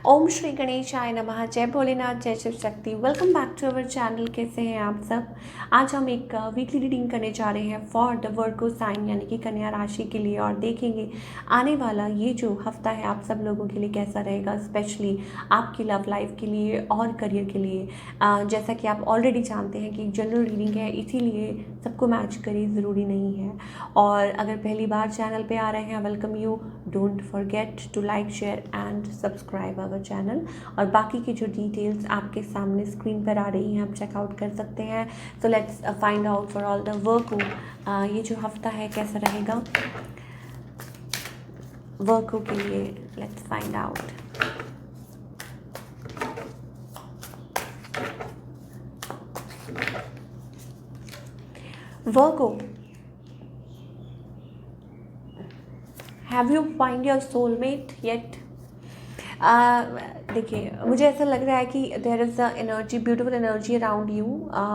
ओम श्री गणेशाय नमः। जय भोलेनाथ, जय Shiv Shakti. Welcome back to our channel. कैसे हैं आप सब? आज हम एक वीकली रीडिंग करने जा रहे हैं फॉर द वर्गो साइन यानी कि कन्या राशि के लिए, और देखेंगे आने वाला ये जो हफ्ता है आप सब लोगों के लिए कैसा रहेगा, स्पेशली आपकी लव लाइफ के लिए और करियर के लिए। जैसा कि आप ऑलरेडी जानते हैं कि जनरल रीडिंग है, इसीलिए सबको मैच करे ज़रूरी नहीं है। और अगर पहली बार चैनल पे आ रहे हैं, welcome you. Don't forget to like, share and subscribe our channel. और बाकी की जो डिटेल्स आपके सामने स्क्रीन पर आ रही हैं आप चेकआउट कर सकते हैं। So let's find out for all the Virgo ये जो हफ्ता है कैसा रहेगा वर्को के लिए। Let's find out. Virgo, have you find your soulmate yet? देखिए, मुझे ऐसा लग रहा है कि there is a energy, beautiful energy around you.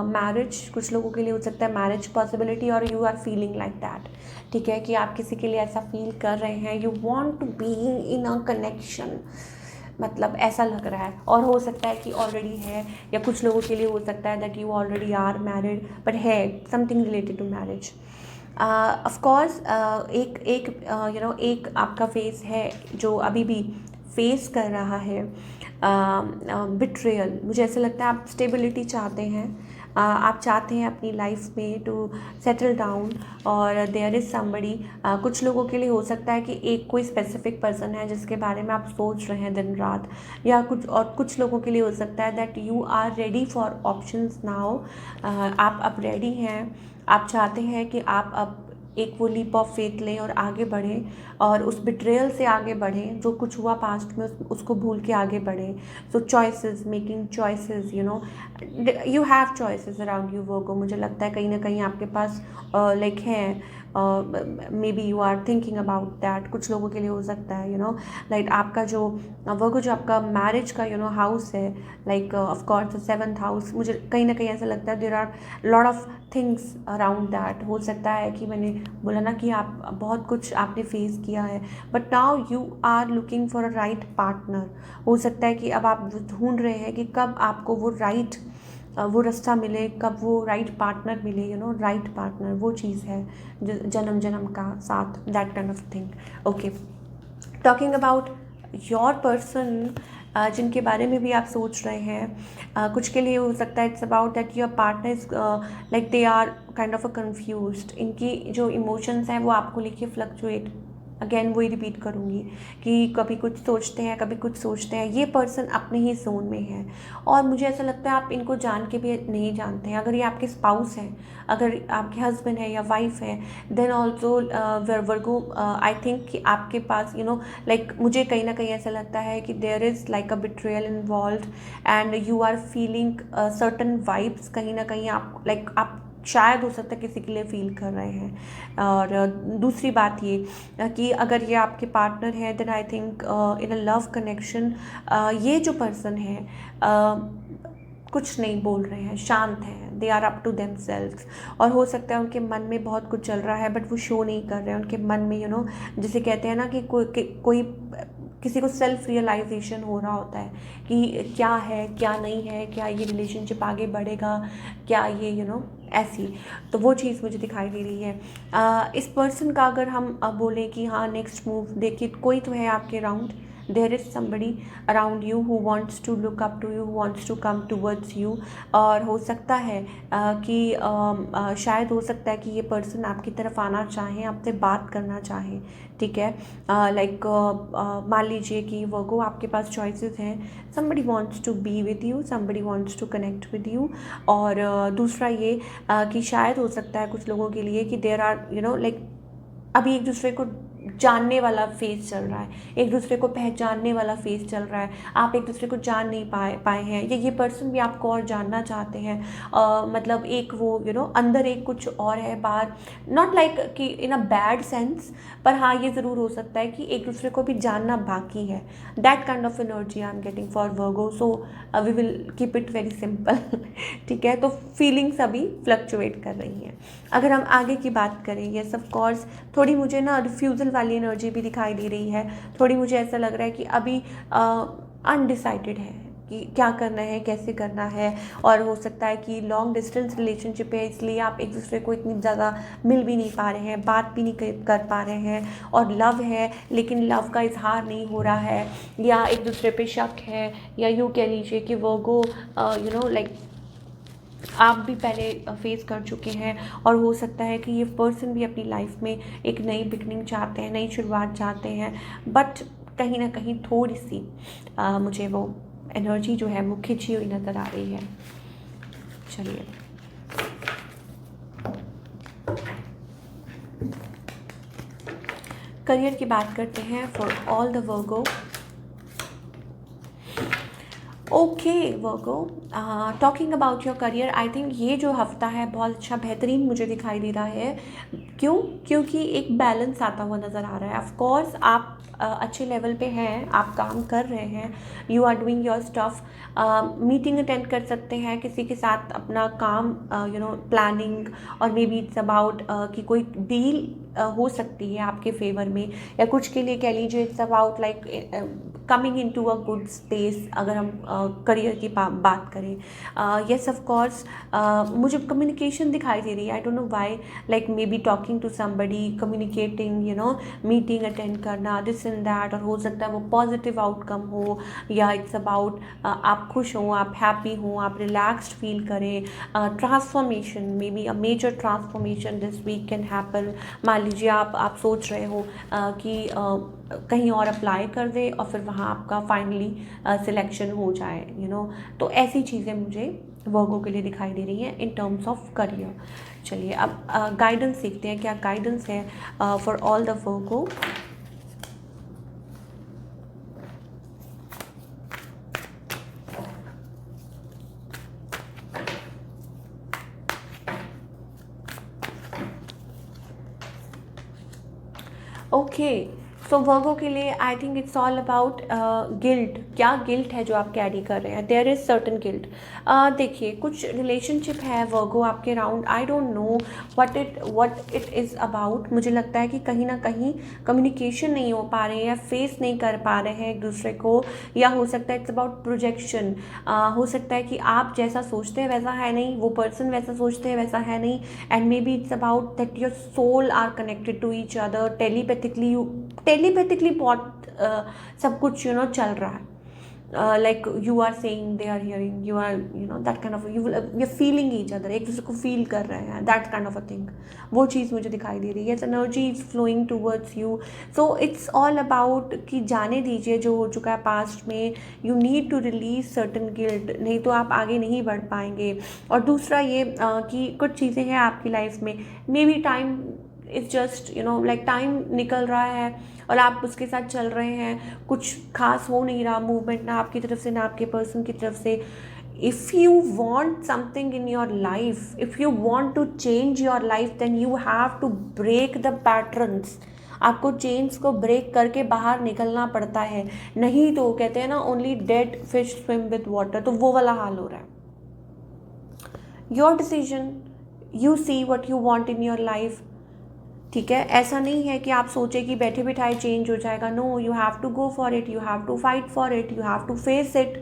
Marriage कुछ लोगों के लिए हो सकता है, मैरिज पॉसिबिलिटी, और you are feeling like that. ठीक है कि आप किसी के लिए ऐसा फील कर रहे हैं, you want to be in a connection, मतलब ऐसा लग रहा है। और हो सकता है कि ऑलरेडी है, या कुछ लोगों के लिए हो सकता है that you already are married, but है something related to marriage. Of course एक आपका फेस है जो अभी भी फेस कर रहा है बिट्रेयल। मुझे ऐसा लगता है आप स्टेबिलिटी चाहते हैं, आप चाहते हैं अपनी लाइफ में टू सेटल डाउन, और देयर इज़ समबडी। कुछ लोगों के लिए हो सकता है कि एक कोई स्पेसिफिक पर्सन है जिसके बारे में आप सोच रहे हैं दिन रात, या कुछ लोगों के लिए हो सकता है that you are ready for options now. आप अब रेडी हैं, आप चाहते हैं कि आप अब एक वो लीप ऑफ फेथ लें और आगे बढ़ें, और उस बिट्रेयल से आगे बढ़ें, जो कुछ हुआ पास्ट में उसको भूल के आगे बढ़ें। So choices, making choices, you have choices around you Virgo. मुझे लगता है कहीं ना कहीं आपके पास लाइक हैं, maybe you are thinking about that. कुछ लोगों के लिए हो सकता है लाइक आपका जो वर्गो, जो आपका मैरिज का हाउस है, like of course the 7th house. मुझे कहीं ना कहीं ऐसा लगता है there are lot of things around that. हो सकता है कि मैंने बोला ना कि आप बहुत कुछ आपने फेस किया है, but now you are looking for a right partner. हो सकता है कि अब आप ढूंढ रहे हैं कि कब आपको वो राइट वो रास्ता मिले, कब वो राइट पार्टनर मिले। राइट पार्टनर वो चीज़ है जन्म जन्म का साथ, that kind of thing. Okay, talking about your person, जिनके बारे में भी आप सोच रहे हैं, कुछ के लिए हो सकता है it's about that your partner is like they are kind of a confused. इनकी जो इमोशंस हैं वो आपको लेके फ्लक्चुएट, अगेन वही रिपीट करूँगी कि कभी कुछ सोचते हैं, कभी कुछ सोचते हैं। ये पर्सन अपने ही जोन में है, और मुझे ऐसा लगता है आप इनको जान के भी नहीं जानते हैं। अगर ये आपके स्पाउस हैं, अगर आपके हस्बैंड है या वाइफ है, then also Virgo I think कि आपके पास लाइक मुझे कहीं ना कहीं ऐसा लगता है कि there is like a betrayal involve, and you are feeling certain vibes. कहीं ना कहीं आप लाइक आप शायद हो सकता है किसी के लिए फील कर रहे हैं। और दूसरी बात ये कि अगर ये आपके पार्टनर है, then I think in a love connection ये जो पर्सन है कुछ नहीं बोल रहे हैं, शांत हैं, they are up to themselves. और हो सकता है उनके मन में बहुत कुछ चल रहा है, बट वो शो नहीं कर रहे हैं। उनके मन में जिसे कहते हैं ना कि कोई किसी को सेल्फ रियलाइजेशन हो रहा होता है कि क्या है क्या नहीं है, क्या ये रिलेशनशिप आगे बढ़ेगा, क्या ये ऐसी। तो वो चीज़ मुझे दिखाई दे रही है। इस पर्सन का अगर हम बोलें कि हाँ नेक्स्ट मूव, देखिए कोई तो है आपके around, there is somebody around you who wants to look up to you, who wants to come towards you. और हो सकता है कि शायद हो सकता है कि ये पर्सन आपकी तरफ आना चाहें, आपसे बात करना चाहें। ठीक है, लाइक मान लीजिए कि वो आपके पास चॉइसेस हैं, somebody wants to be with you, somebody wants to connect with you। और दूसरा ये कि शायद हो सकता है कुछ लोगों के लिए कि देयर आर लाइक अभी एक दूसरे को जानने वाला फेज चल रहा है, एक दूसरे को पहचानने वाला फेज चल रहा है। आप एक दूसरे को जान नहीं पाए हैं, या ये पर्सन भी आपको और जानना चाहते हैं। मतलब एक वो अंदर एक कुछ और है, बाहर नॉट लाइक कि इन अ बैड सेंस, पर हाँ ये ज़रूर हो सकता है कि एक दूसरे को भी जानना बाकी है। That kind of energy I am getting for Virgo, so we will keep it very simple. ठीक है, तो फीलिंग्स अभी फ्लक्चुएट कर रही हैं। अगर हम आगे की बात करें, येस ऑफ कोर्स थोड़ी मुझे ना रिफ्यूज़ल वाली एनर्जी भी दिखाई दे रही है। थोड़ी मुझे ऐसा लग रहा है कि अभी अनडिसाइडेड है कि क्या करना है, कैसे करना है। और हो सकता है कि लॉन्ग डिस्टेंस रिलेशनशिप है, इसलिए आप एक दूसरे को इतनी ज़्यादा मिल भी नहीं पा रहे हैं, बात भी नहीं कर पा रहे हैं। और लव है लेकिन लव का इजहार नहीं हो रहा है, या एक दूसरे पे शक है, या यूँ कह लीजिए कि वर्गो लाइक आप भी पहले फेस कर चुके हैं। और हो सकता है कि ये पर्सन भी अपनी लाइफ में एक नई बिगनिंग चाहते हैं, नई शुरुआत चाहते हैं, बट कहीं ना कहीं थोड़ी सी मुझे वो एनर्जी जो है वो खिंची हुई नज़र आ रही है। चलिए, करियर की बात करते हैं for all the Virgo. Okay Virgo, talking about your career, I think ये जो हफ्ता है बहुत अच्छा बेहतरीन मुझे दिखाई दे रहा है। क्यों? क्योंकि एक बैलेंस आता हुआ नज़र आ रहा है। ऑफ कोर्स आप अच्छे लेवल पे हैं, आप काम कर रहे हैं, you are doing your stuff, meeting attend कर सकते हैं किसी के साथ अपना काम प्लानिंग, और मे बी इट्स अबाउट कि कोई डील हो सकती है आपके फेवर में, या कुछ के लिए कह लीजिए it's about like coming in to a good space. अगर हम करियर की बात करें, येस ऑफ कोर्स मुझे कम्युनिकेशन दिखाई दे रही है। I don't know why, like maybe talking to somebody, communicating, meeting attend करना, दिस एंड दैट। और हो सकता है वो पॉजिटिव आउटकम हो, या इट्स अबाउट आप खुश हों, आप हैप्पी हों, आप रिलैक्स्ड फील करें। Transformation, maybe a major transformation this week can happen. मान लीजिए आप सोच रहे हो कि कहीं और अप्लाई कर दे और फिर वहाँ आपका फाइनली सिलेक्शन हो जाए, तो ऐसी चीज़ें मुझे वर्गो के लिए दिखाई दे रही हैं इन टर्म्स ऑफ करियर। चलिए, अब गाइडेंस सीखते हैं, क्या गाइडेंस है for all the Virgo. Okay, so Virgo के लिए I think it's all about guilt. क्या गिल्ट है जो आप कैरी कर रहे हैं? There is certain guilt. देखिए, कुछ रिलेशनशिप है वर्गो आपके around, I don't know what it is about. मुझे लगता है कि कहीं ना कहीं कम्युनिकेशन नहीं हो पा रहे हैं, या फेस नहीं कर पा रहे हैं एक दूसरे को, या हो सकता है इट्स अबाउट प्रोजेक्शन। हो सकता है कि आप जैसा सोचते हैं वैसा है नहीं, वो पर्सन वैसा सोचते हैं वैसा है नहीं, and maybe it's about that your soul are connected to each other telepathically बहुत सब कुछ चल रहा है। Like you are saying, they are hearing, you are that kind of, you feeling each other, एक दूसरे को फील कर रहे हैं, that kind of a thing. वो चीज़ मुझे दिखाई दे रही है। Energy is flowing towards you, so it's all about कि जाने दीजिए जो हो चुका है पास्ट में। You need to release certain guilt, नहीं तो आप आगे नहीं बढ़ पाएंगे। और दूसरा ये कि कुछ चीज़ें हैं आपकी लाइफ में, may be time is just like time निकल रहा है और आप उसके साथ चल रहे हैं, कुछ खास हो नहीं रहा मूवमेंट, ना आपकी तरफ से ना आपके पर्सन की तरफ से। If you want something in your life, if you want to change your life, then you have to break the patterns. आपको चेंज को ब्रेक करके बाहर निकलना पड़ता है, नहीं तो कहते हैं ना only dead fish swim with water, तो वो वाला हाल हो रहा है। Your decision, you see what you want in your life. ठीक है, ऐसा नहीं है कि आप सोचे कि बैठे बिठाए चेंज हो जाएगा। No, you have to go for it, you have to fight for it, you have to face it.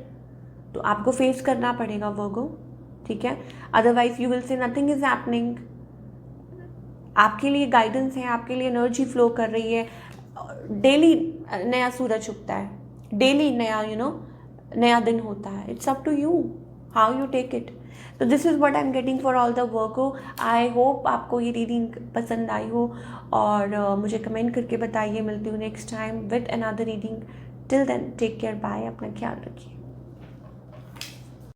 तो आपको फेस करना पड़ेगा वर्गो, ठीक है, otherwise you will say nothing is happening. आपके लिए गाइडेंस है, आपके लिए एनर्जी फ्लो कर रही है। डेली नया सूरज उगता है, डेली नया नया दिन होता है। It's up to you how you take it. तो this is what I am getting for all the Virgo. I hope आपको ये रीडिंग पसंद आई हो, और मुझे कमेंट करके बताइए। मिलती हूँ next time with another reading. Till then take care, bye, अपना ख्याल रखिए।